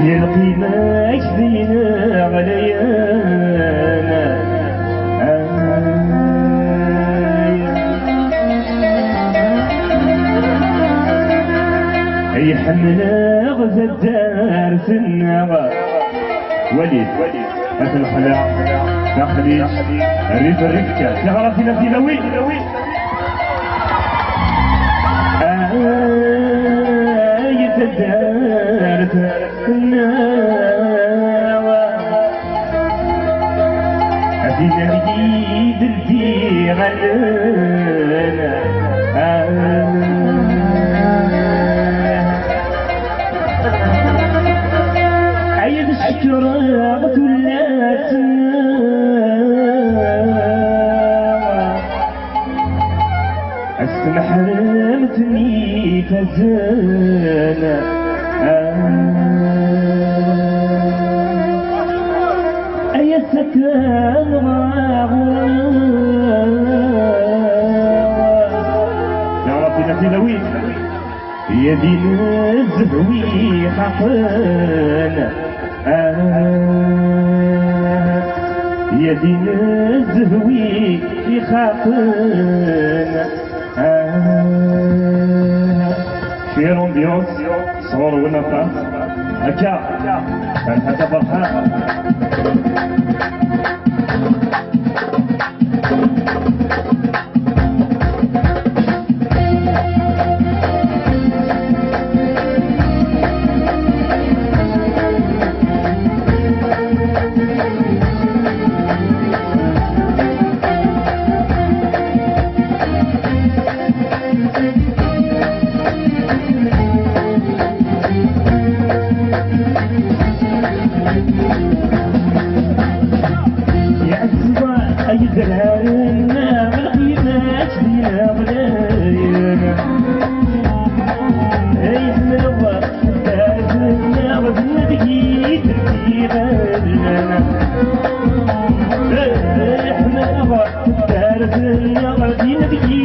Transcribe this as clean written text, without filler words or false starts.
يلقينا كذينا غليانا يحملنا غزة الدار سنة وليد مثل الخلاع تخليج الريف الرفكة تغرفنا في لوي يتدار النوى أدينا مجيد الدي غلنا عيد الشكرات ولات السما حرمتني فزانا أيا السكان يا ربي نتلوي يا دين الزهوي حقنا يا دين الزهوي يخافنا في رومبيونس صور ونفاس هكا هذا فرحان يزرعنا بالخيمات دينا غلاينا ايدنا الوقت دارتنا غزنا بقيت الجيران احنا الوقت دارتنا غزنا بقيت